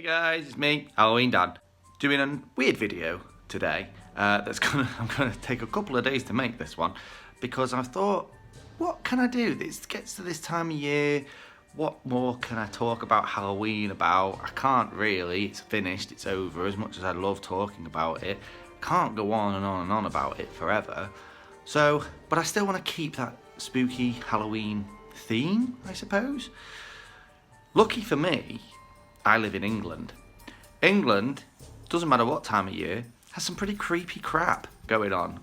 guys, it's me, Halloween Dad, doing a weird video today. I'm gonna take a couple of days to make this one because I thought, what can I do? This gets to this time of year. What more can I talk about Halloween about? I can't really. It's finished. It's over. As much as I love talking about it, can't go on and on and on about it forever. So, but I still want to keep that spooky Halloween theme, I suppose. Lucky for me, I live in England. England, doesn't matter what time of year, has some pretty creepy crap going on.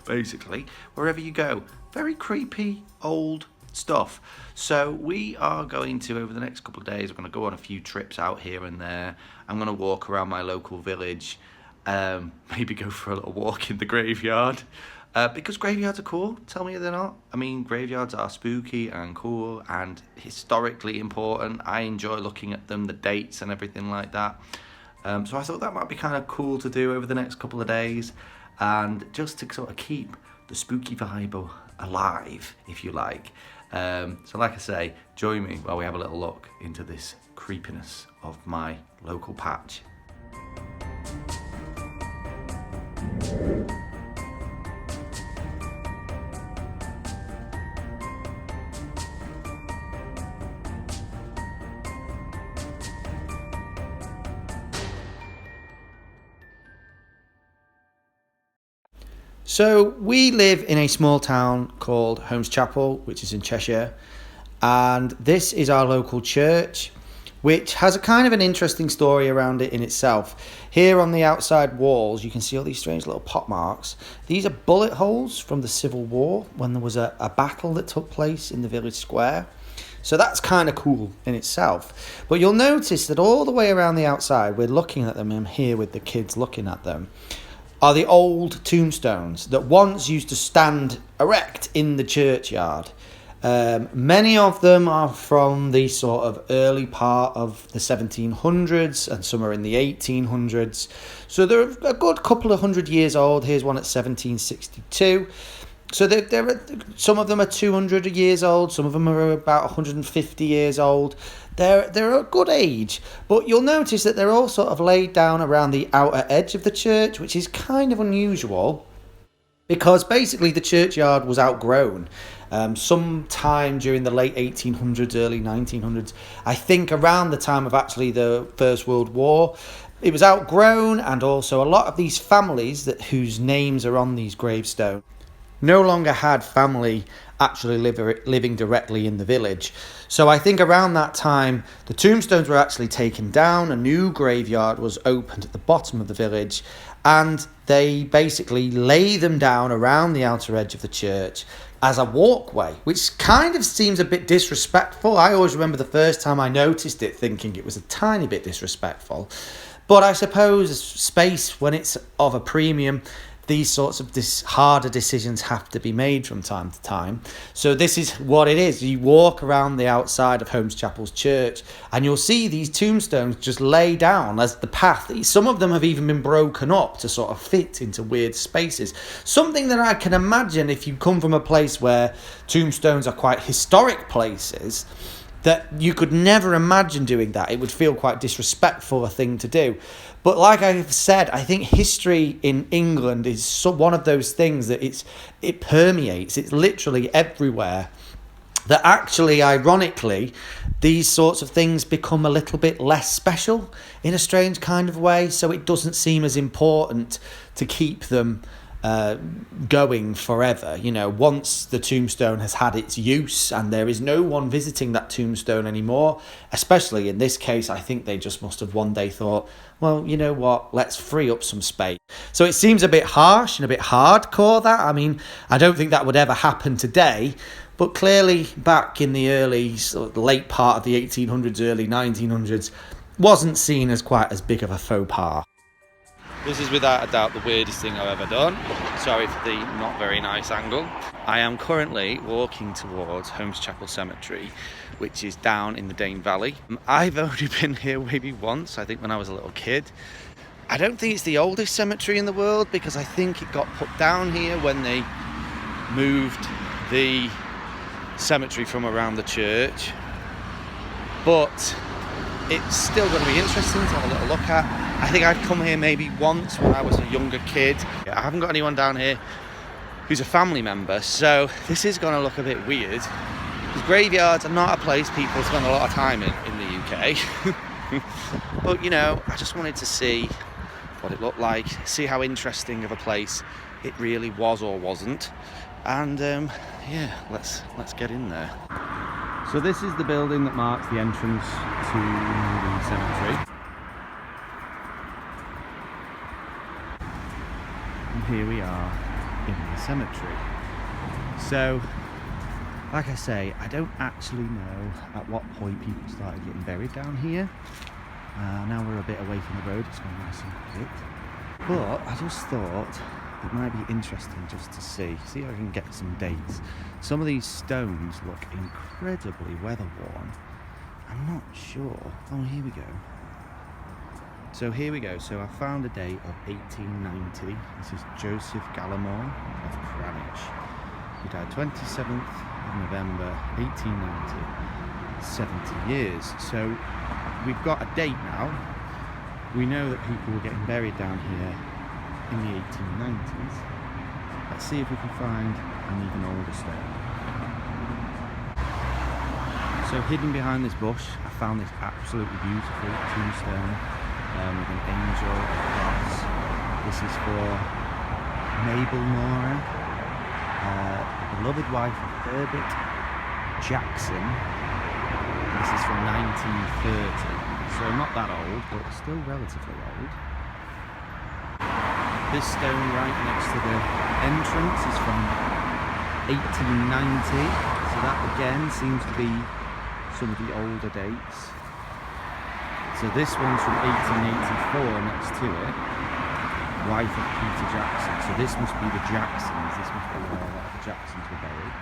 Basically, wherever you go, very creepy old stuff. So we are going to, over the next couple of days, we're going to go on a few trips out here and there. I'm going to walk around my local village, maybe go for a little walk in the graveyard. Because graveyards are cool, tell me they're not. I mean, graveyards are spooky and cool and historically important. I enjoy looking at them, the dates and everything like that. So I thought that might be kind of cool to do over the next couple of days. And just to sort of keep the spooky vibe alive, if you like. So like I say, join me while we have a little look into this creepiness of my local patch. So we live in a small town called Holmes Chapel, which is in Cheshire, and this is our local church, which has a kind of an interesting story around it in itself. Here on the outside walls, you can see all these strange little pot marks. These are bullet holes from the Civil War when there was a battle that took place in the village square. So that's kind of cool in itself. But you'll notice that all the way around the outside, we're looking at them, and here with the kids looking at them, are the old tombstones that once used to stand erect in the churchyard. Many of them are from the sort of early part of the 1700s and some are in the 1800s. So they're a good couple of 100 years old. Here's one at 1762. So some of them are 200 years old, some of them are about 150 years old. They're a good age, but you'll notice that they're all sort of laid down around the outer edge of the church, which is kind of unusual because basically the churchyard was outgrown sometime during the late 1800s, early 1900s. I think around the time of actually the First World War. It was outgrown, and also a lot of these families whose names are on these gravestones no longer had family actually living directly in the village. So I think around that time, the tombstones were actually taken down, a new graveyard was opened at the bottom of the village, and they basically lay them down around the outer edge of the church as a walkway, which kind of seems a bit disrespectful. I always remember the first time I noticed it thinking it was a tiny bit disrespectful. But I suppose space, when it's of a premium, these sorts of harder decisions have to be made from time to time. So this is what it is. You walk around the outside of Holmes Chapel's church and you'll see these tombstones just lay down as the path. Some of them have even been broken up to sort of fit into weird spaces. Something that I can imagine if you come from a place where tombstones are quite historic places, that you could never imagine doing that. It would feel quite disrespectful a thing to do. But like I've said, I think history in England is one of those things that it permeates. It's literally everywhere. That actually, ironically, these sorts of things become a little bit less special in a strange kind of way. So it doesn't seem as important to keep them going forever. You know, once the tombstone has had its use and there is no one visiting that tombstone anymore, especially in this case, I think they just must have one day thought, well, you know what, let's free up some space. So it seems a bit harsh and a bit hardcore, that. I mean, I don't think that would ever happen today, but clearly back in the early, sort of late part of the 1800s, early 1900s, wasn't seen as quite as big of a faux pas. This is without a doubt the weirdest thing I've ever done. Sorry for the not very nice angle. I am currently walking towards Holmes Chapel Cemetery, which is down in the Dane Valley. I've only been here maybe once, I think when I was a little kid. I don't think it's the oldest cemetery in the world because I think it got put down here when they moved the cemetery from around the church. But it's still going to be interesting to have a little look at. I think I'd come here maybe once when I was a younger kid. I haven't got anyone down here who's a family member, so this is going to look a bit weird. Because graveyards are not a place people spend a lot of time in the UK. But, you know, I just wanted to see what it looked like, see how interesting of a place it really was or wasn't. And yeah, let's get in there. So this is the building that marks the entrance to the cemetery. And here we are in the cemetery. So, like I say, I don't actually know at what point people started getting buried down here. Now we're a bit away from the road, it's gone nice and quiet. But I just thought it might be interesting just to see if I can get some dates. Some of these stones look incredibly weather worn. I'm not sure. Oh, here we go. So here we go. So I found a date of 1890. This is Joseph Gallimore of Cranage. He died 27th of November 1890. 70 years. So we've got a date now. We know that people were getting buried down here in the 1890s. Let's see if we can find an even older stone. So hidden behind this bush, I found this absolutely beautiful tombstone with an angel cross. This is for Mabel Mora, beloved wife of Herbert Jackson. This is from 1930, so not that old, but still relatively old. This stone right next to the entrance is from 1890, so that again seems to be some of the older dates. So this one's from 1884 next to it, wife of Peter Jackson. So this must be the Jacksons, this must be where a lot of the Jacksons were buried.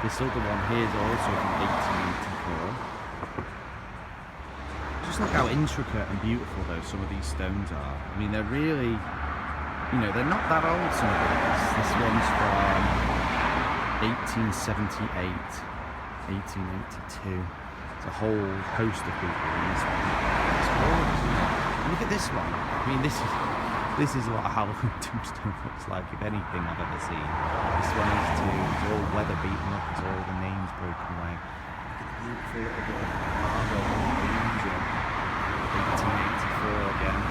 This other one here is also from 1884. Just look how intricate and beautiful though some of these stones are. I mean, they're really, you know, they're not that old, some of these. This one's from 1878, 1882. It's a whole host of people in this one. It's gorgeous. Look at this one. I mean, this is what a Halloween tombstone looks like, if anything I've ever seen. This one is too. It's all weather beaten up. It's all the names broken away. Look at the beautiful little bit of marble angel. 1884 again.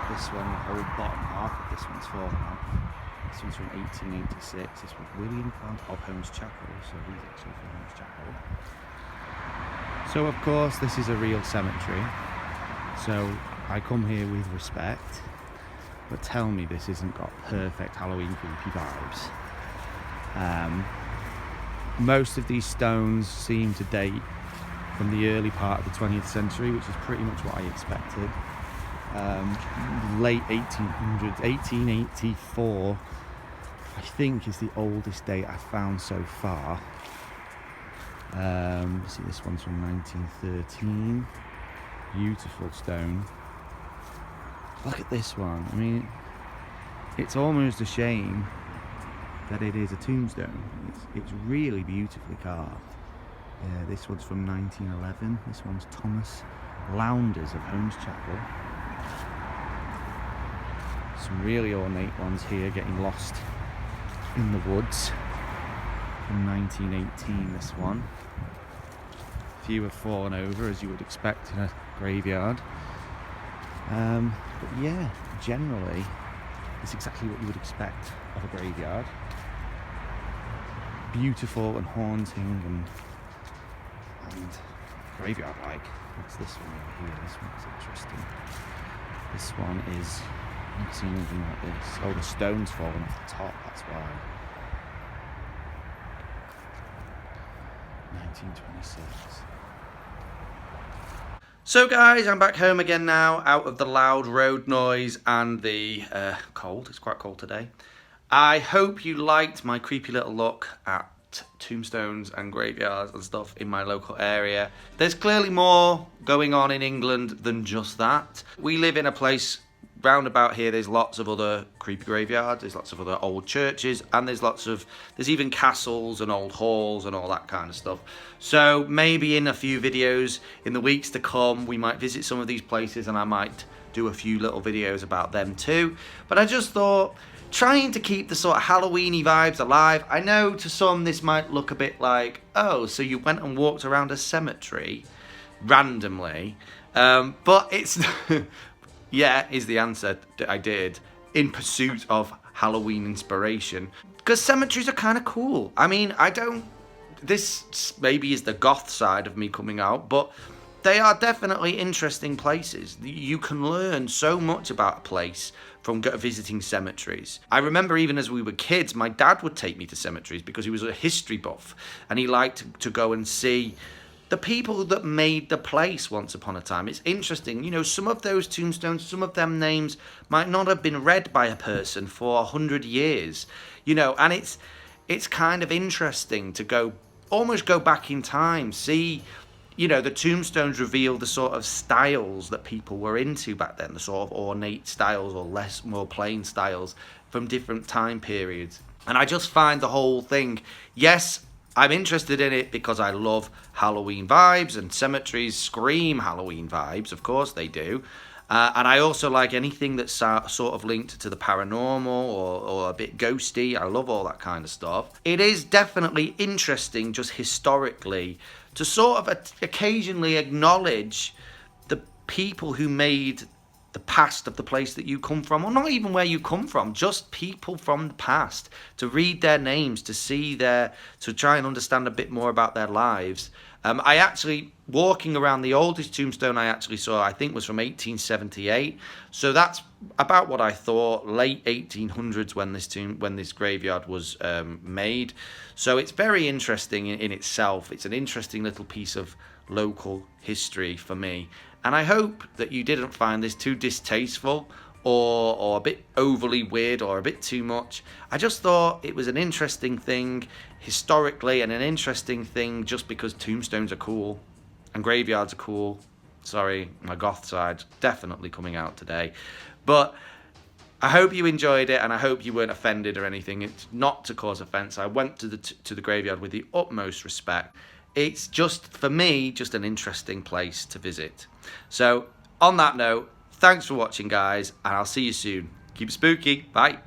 This one, the whole bottom half of this one's fallen off. This one's from 1886. This was William Plant of Holmes Chapel, so he's actually from Holmes Chapel. So of course this is a real cemetery, so I come here with respect, but tell me this isn't got perfect Halloween creepy vibes. Most of these stones seem to date from the early part of the 20th century, which is pretty much what I expected. Late 1800s, 1884 I think is the oldest date I've found so far. See, this one's from 1913. Beautiful stone. Look at this one. I mean, it's almost a shame that it is a tombstone. It's really beautifully carved. This one's from 1911. This one's Thomas Lowndes of Holmes Chapel. Some really ornate ones here getting lost in the woods. From 1918, this one. A few have fallen over, as you would expect in a graveyard. But yeah, generally, it's exactly what you would expect of a graveyard. Beautiful and haunting and graveyard-like. What's this one over here? This one's interesting. This one is, I've not seen anything like this. Oh, the stone's fallen off the top, that's why. 1926. So guys, I'm back home again now, out of the loud road noise and the cold. It's quite cold today. I hope you liked my creepy little look at tombstones and graveyards and stuff in my local area. There's clearly more going on in England than just that. We live in a place round about here, there's lots of other creepy graveyards, there's lots of other old churches, and there's even castles and old halls and all that kind of stuff. So maybe in a few videos in the weeks to come, we might visit some of these places, and I might do a few little videos about them too. But I just thought, trying to keep the sort of Halloween-y vibes alive. I know to some this might look a bit like, oh, so you went and walked around a cemetery randomly, but it's yeah is the answer. I did, in pursuit of Halloween inspiration, because cemeteries are kind of cool. I mean, this maybe is the goth side of me coming out, but they are definitely interesting places. You can learn so much about a place from visiting cemeteries. I remember even as we were kids, my dad would take me to cemeteries because he was a history buff, and he liked to go and see the people that made the place once upon a time. It's interesting, you know, some of those tombstones, some of them names might not have been read by a person for 100 years, you know, and it's kind of interesting to almost go back in time, see, you know, the tombstones reveal the sort of styles that people were into back then, the sort of ornate styles or more plain styles from different time periods. And I just find the whole thing, yes, I'm interested in it because I love Halloween vibes, and cemeteries scream Halloween vibes, of course they do. And I also like anything that's sort of linked to the paranormal or a bit ghosty. I love all that kind of stuff. It is definitely interesting just historically to sort of occasionally acknowledge the people who made the past of the place that you come from, or not even where you come from, just people from the past, to read their names, to try and understand a bit more about their lives. I actually, walking around, the oldest tombstone I actually saw, I think, was from 1878. So that's about what I thought, late 1800s when this graveyard was made. So it's very interesting in itself. It's an interesting little piece of local history for me. And I hope that you didn't find this too distasteful or a bit overly weird or a bit too much. I just thought it was an interesting thing historically, and an interesting thing just because tombstones are cool and graveyards are cool. Sorry, my goth side's definitely coming out today. But I hope you enjoyed it, and I hope you weren't offended or anything. It's not to cause offence. I went to the graveyard with the utmost respect. It's just, for me, just an interesting place to visit. So, on that note, thanks for watching, guys, and I'll see you soon. Keep it spooky. Bye.